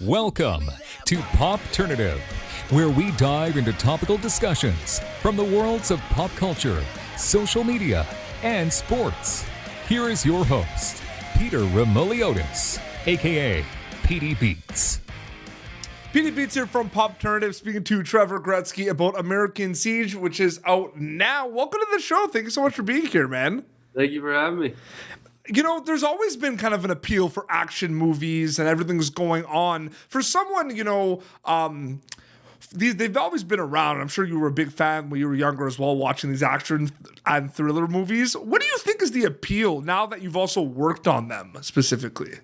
Welcome to Popternative, where we dive into topical discussions from the worlds of pop culture, social media, and sports. Here is your host, Peter Remoliotis, aka PD Beats. PD Beats here from Popternative, speaking to Trevor Gretzky about American Siege, which is out now. Welcome to the show. Thank you so much for being here, man. Thank you for having me. You know, there's always been kind of an appeal for action movies and everything's going on. For someone, they've always been around. I'm sure you were a big fan when you were younger as well, watching these action and thriller movies. What do you think is the appeal now that you've also worked on them specifically?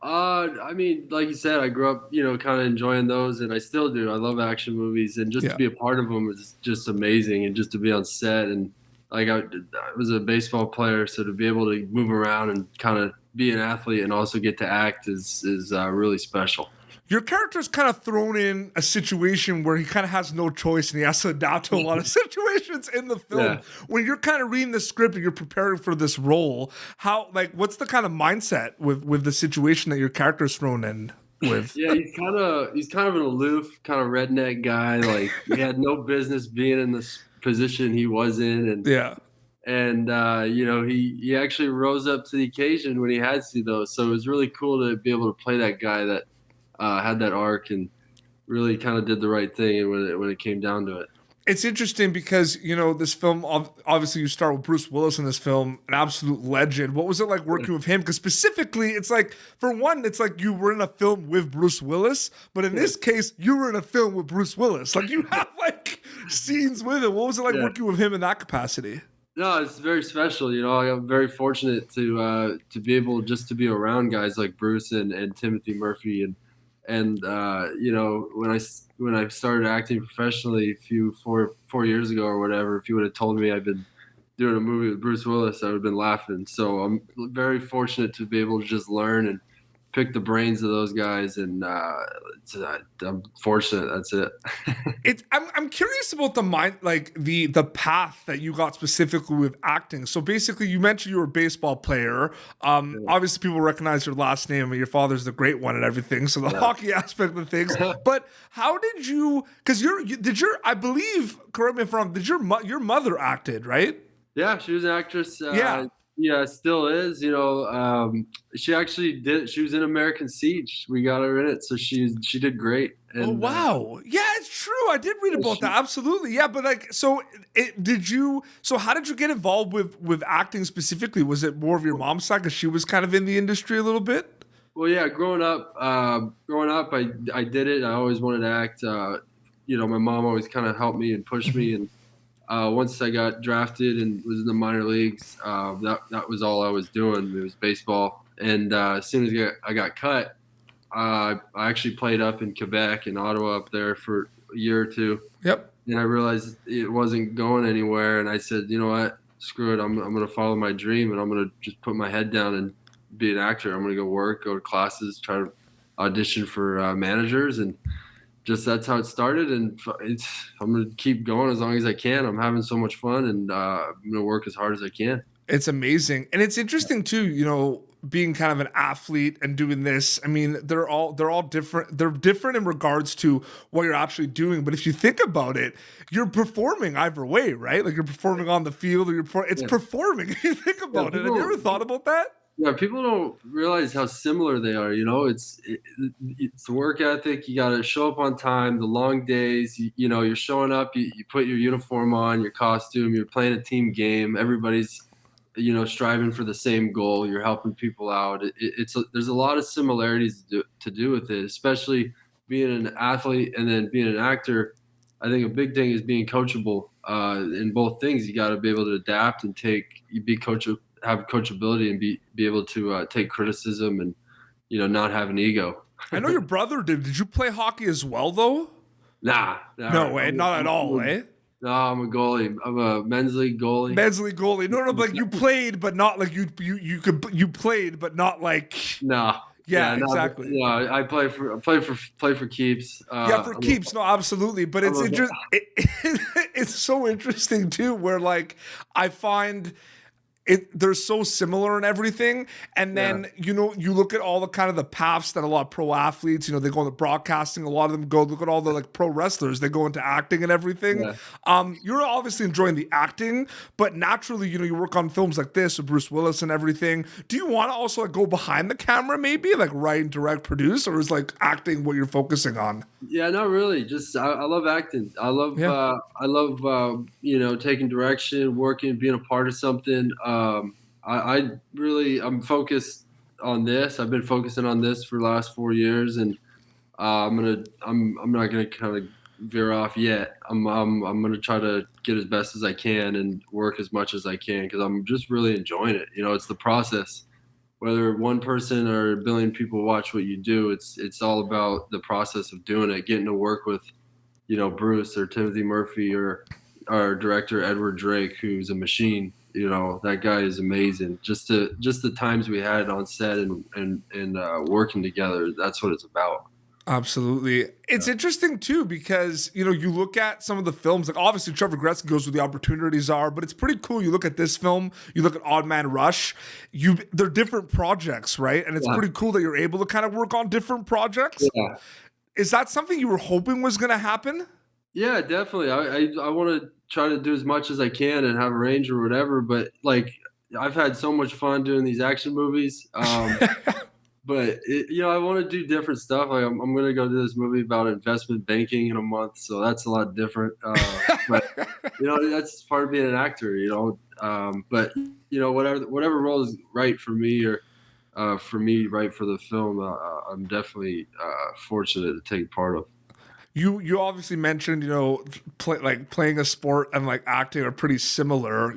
I mean, like you said, I grew up, kind of enjoying those, and I still do. I love action movies, and just to be a part of them is just amazing, and just to be on set and like I was a baseball player, so to be able to move around and kind of be an athlete and also get to act is really special. Your character's kind of thrown in a situation where he kind of has no choice and he has to adapt to a lot of situations in the film. Yeah. When you're kind of reading the script and you're preparing for this role, what's the kind of mindset with the situation that your character's thrown in with? Yeah, he's kind of an aloof, kind of redneck guy. Like he had no business being in this position he was in, and he actually rose up to the occasion when he had to, though. So it was really cool to be able to play that guy that had that arc and really kind of did the right thing when it came down to it. It's interesting because, this film, obviously you start with Bruce Willis in this film, an absolute legend. What was it like working with him? Because specifically, it's like, for one, it's like you were in a film with Bruce Willis, but in this case, you were in a film with Bruce Willis. Like, you have, scenes with him. What was it like working with him in that capacity? No, it's very special. I'm very fortunate to be able just to be around guys like Bruce and Timothy Murphy and when I started acting professionally four years ago or whatever, if you would have told me I'd been doing a movie with Bruce Willis, I would have been laughing. So I'm very fortunate to be able to just learn and pick the brains of those guys, and I'm fortunate. That's it. I'm curious about the mind, the path that you got specifically with acting. So basically, you mentioned you were a baseball player. Obviously, people recognize your last name, and your father's the great one and everything. So the hockey aspect of things. But how did you? Because I believe, correct me if I'm wrong, your mother acted, right? Yeah, she was an actress. Yeah, still is. She actually did. She was in American Siege. We got her in it, so she did great. And, oh wow! Yeah, it's true. I did read about that. Absolutely. Yeah, but how did you get involved with acting specifically? Was it more of your mom's side because she was kind of in the industry a little bit? Well, yeah. Growing up, I did it. I always wanted to act. My mom always kind of helped me and pushed me and. Once I got drafted and was in the minor leagues, that was all I was doing. It was baseball. And as soon as I got cut, I actually played up in Quebec and Ottawa up there for a year or two. Yep. And I realized it wasn't going anywhere. And I said, you know what? Screw it. I'm going to follow my dream, and I'm going to just put my head down and be an actor. I'm going to go work, go to classes, try to audition for managers, and just that's how it started, and I'm going to keep going as long as I can. I'm having so much fun, and I'm going to work as hard as I can. It's amazing. And it's interesting too, being kind of an athlete and doing this. I mean, they're all different. They're different in regards to what you're actually doing. But if you think about it, you're performing either way, right? Like you're performing on the field, or it's performing. If you think about it. Have you ever thought about that? Yeah, people don't realize how similar they are. It's the work ethic. You got to show up on time. The long days. You're showing up. You put your uniform on, your costume. You're playing a team game. Everybody's, striving for the same goal. You're helping people out. There's a lot of similarities to do with it, especially being an athlete and then being an actor. I think a big thing is being coachable. In both things, you got to be able to adapt and have coachability and be able to take criticism and not have an ego. I know your brother did. Did you play hockey as well though? Nah. No way, not at all, eh? No, I'm a goalie. I'm a men's league goalie. Men's league goalie. No, like you played, but not like you played, but not like. No. Yeah, exactly. Yeah, I play for keeps. For keeps. No, absolutely. But it's it's so interesting too, where I find they're so similar in everything. And then, you look at all the kind of the paths that a lot of pro athletes, they go into broadcasting. A lot of them go, look at all the like pro wrestlers, they go into acting and everything. You're obviously enjoying the acting, but naturally, you work on films like this with Bruce Willis and everything. Do you want to also like go behind the camera, maybe like write, direct, produce, or is like acting what you're focusing on? Yeah, not really. Just I love acting. I love taking direction, working, being a part of something. I'm focused on this. I've been focusing on this for the last 4 years, and I'm not gonna kind of veer off yet. I'm gonna try to get as best as I can and work as much as I can because I'm just really enjoying it. It's the process. Whether one person or a billion people watch what you do, it's all about the process of doing it, getting to work with, Bruce or Timothy Murphy or our director Edward Drake, who's a machine. That guy is amazing. Just the times we had on set and working together, that's what it's about. Absolutely. It's interesting too because, you look at some of the films, like obviously Trevor Gretzky goes where the opportunities are, but it's pretty cool. You look at this film, you look at Odd Man Rush, they're different projects, right? And it's pretty cool that you're able to kind of work on different projects. Yeah. Is that something you were hoping was going to happen? Yeah, definitely. I want to try to do as much as I can and have a range or whatever, but like I've had so much fun doing these action movies. But I want to do different stuff. Like I'm going to go do this movie about investment banking in a month, so that's a lot different. But that's part of being an actor. But whatever role is right for me or for me right for the film, I'm definitely fortunate to take part of. You obviously mentioned playing a sport and like acting are pretty similar.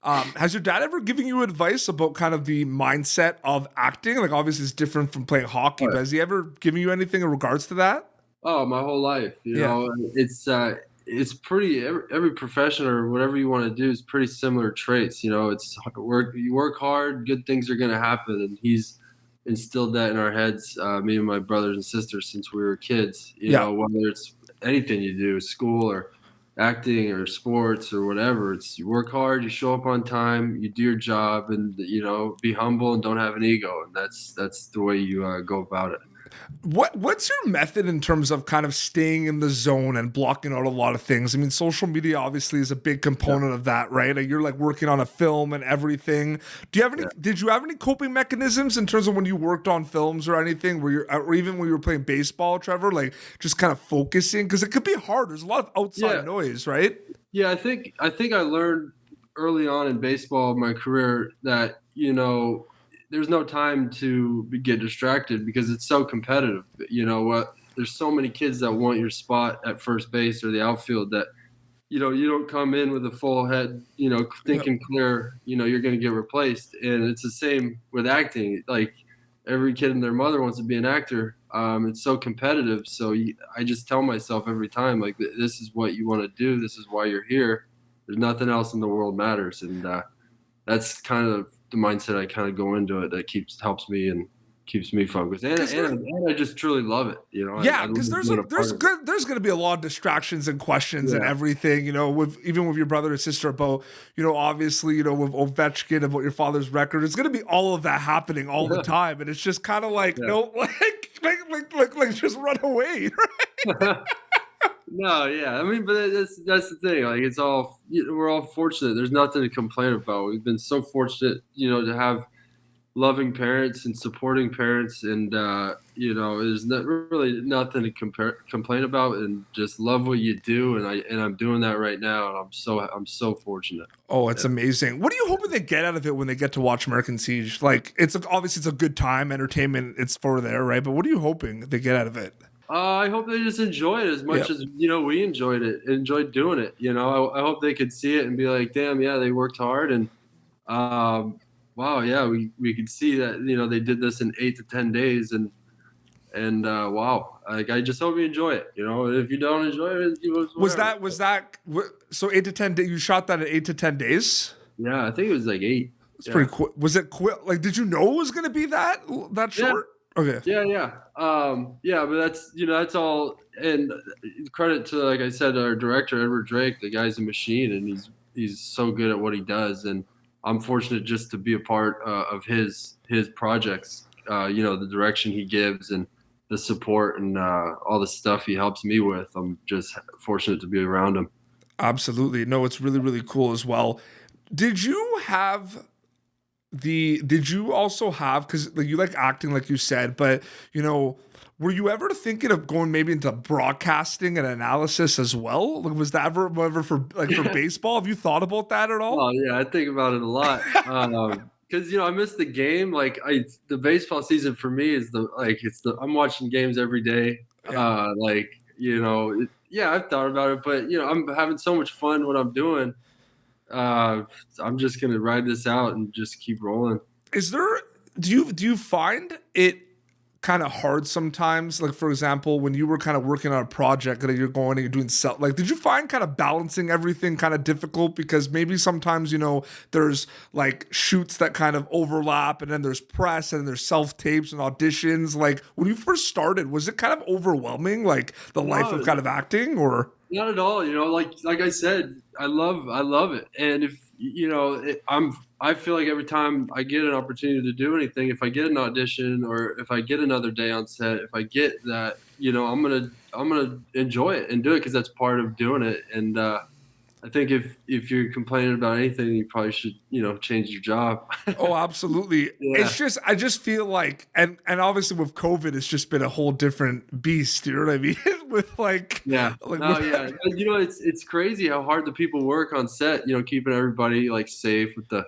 Has your dad ever given you advice about kind of the mindset of acting? Like obviously it's different from playing hockey, but has he ever given you anything in regards to that? Oh, my whole life, it's pretty every profession or whatever you want to do is pretty similar traits. It's work. You work hard, good things are going to happen, and he's instilled that in our heads, me and my brothers and sisters since we were kids. Whether it's anything you do, school or acting or sports or whatever, it's you work hard, you show up on time, you do your job, and be humble and don't have an ego, and that's the way you go about it. What's your method in terms of kind of staying in the zone and blocking out a lot of things? I mean, social media obviously is a big component of that, right? Like you're like working on a film and everything. Did you have any coping mechanisms in terms of when you worked on films or anything or even when you were playing baseball, Trevor, like just kind of focusing? Because it could be hard. There's a lot of outside noise, right? Yeah, I think I learned early on in baseball, my career, that, there's no time to get distracted because it's so competitive. There's so many kids that want your spot at first base or the outfield that, you don't come in with a full head, thinking clear, you're going to get replaced. And it's the same with acting. Like every kid and their mother wants to be an actor. It's so competitive. So I just tell myself every time, like, this is what you want to do. This is why you're here. There's nothing else in the world matters. And that's kind of the mindset I kind of go into it that helps me and keeps me focused. And I just truly love it. Yeah, because there's going to be a lot of distractions and questions and everything, with your brother or sister about, obviously, with Ovechkin, about your father's record. There's going to be all of that happening all the time. And it's just kind of like, like just run away. Right? No, yeah. I mean, but that's the thing. Like, it's all, we're all fortunate. There's nothing to complain about. We've been so fortunate, to have loving parents and supporting parents, and there's really nothing to complain about, and just love what you do. And I'm doing that right now, and I'm so fortunate. Oh, it's amazing. What are you hoping they get out of it when they get to watch American Siege? Like, obviously it's a good time, entertainment. It's for there, right? But what are you hoping they get out of it? I hope they just enjoy it as much as, we enjoyed doing it. I hope they could see it and be like, damn, yeah, they worked hard. And, wow, yeah, we could see that, they did this in 8 to 10 days. And wow, like, I just hope you enjoy it. If you don't enjoy it, was that, so 8 to 10 days, you shot that in 8 to 10 days? Yeah, I think it was like 8. It's pretty quick. Was it quick? Like, did you know it was going to be that short? Yeah. Okay. Yeah. But that's all. And credit to, like I said, our director, Edward Drake. The guy's a machine, and he's so good at what he does, and I'm fortunate just to be a part of his projects. The direction he gives and the support and all the stuff he helps me with. I'm just fortunate to be around him. Absolutely. No, it's really, really cool as well. Did you also have, because you like acting, like you said, but were you ever thinking of going maybe into broadcasting and analysis as well? Like, was that ever for baseball? Have you thought about that at all? Oh yeah, I think about it a lot. Because I miss the game. The baseball season for me is I'm watching games every day. Yeah. I've thought about it, but I'm having so much fun what I'm doing. I'm just gonna ride this out and just keep rolling. Do you find it kind of hard sometimes? Like, for example, when you were kind of working on a project that you're going and you're doing did you find kind of balancing everything kind of difficult? Because maybe sometimes, there's like shoots that kind of overlap, and then there's press and there's self-tapes and auditions. Like, when you first started, was it kind of overwhelming, like the life of kind of acting, or? Not at all. Like I said, I love it. And if, I feel like every time I get an opportunity to do anything, if I get an audition or if I get another day on set, if I get that, I'm going to enjoy it and do it, because that's part of doing it. And I think if you're complaining about anything, you probably should, change your job. Oh, absolutely. Yeah. I just feel like, and obviously with COVID, it's just been a whole different beast. You know what I mean? It's crazy how hard the people work on set, keeping everybody safe with the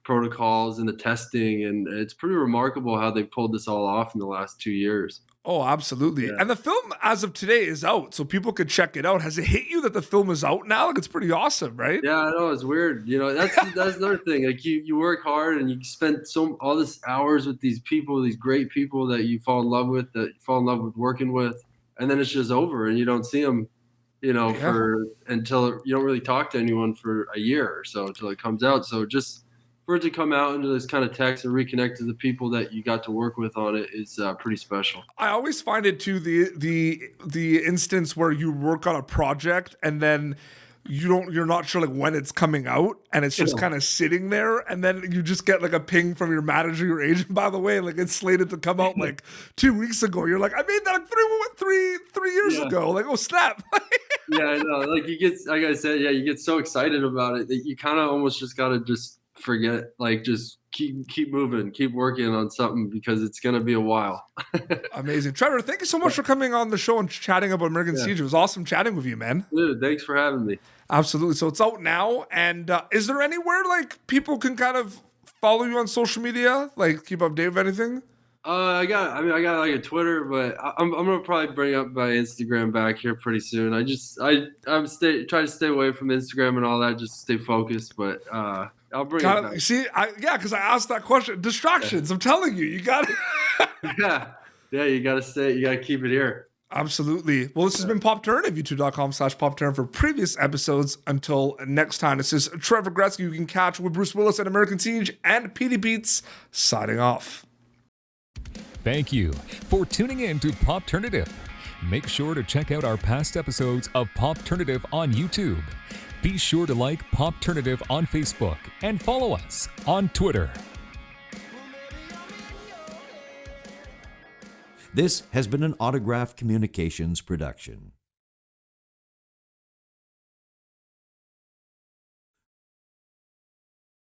protocols and the testing. And it's pretty remarkable how they pulled this all off in the last 2 years. Oh, absolutely. Yeah. And the film, as of today, is out, so people could check it out. Has it hit you that the film is out now? Like, it's pretty awesome, right? Yeah, I know. It's weird. That's another thing. Like, you work hard and you spend all this hours with these people, these great people that you fall in love with working with, and then it's just over and you don't see them, until you don't really talk to anyone for a year or so until it comes out. So just for it to come out and just kind of text and reconnect to the people that you got to work with on it is pretty special. I always find it too, the instance where you work on a project and then you're not sure like when it's coming out, and it's just kind of sitting there, and then you just get like a ping from your manager, your agent, by the way, like it's slated to come out like 2 weeks ago. You're like, I made that three years ago. Like, oh snap. Yeah, I know. Like I said, you get so excited about it that you kind of almost just gotta just forget, like just keep moving, keep working on something, because it's gonna be a while. Amazing. Trevor, thank you so much for coming on the show and chatting about American Siege. It was awesome chatting with you, man. Dude, thanks for having me. Absolutely. So it's out now, and is there anywhere like people can kind of follow you on social media, like keep updated with anything? I got like a Twitter, but I'm gonna probably bring up my Instagram back here pretty soon. I'm try to stay away from Instagram and all that, just stay focused. But I'll bring it back. See, because I asked that question. Distractions. Yeah. I'm telling you, you got. Yeah, you gotta keep it here. Absolutely. Well, this has been Pop Turn at youtube.com/Pop Turn for previous episodes. Until next time, this is Trevor Gretzky. You can catch with Bruce Willis at American Siege and PD Beats signing off. Thank you for tuning in to Popternative. Make sure to check out our past episodes of Popternative on YouTube. Be sure to like Popternative on Facebook and follow us on Twitter. This has been an Autograph Communications production.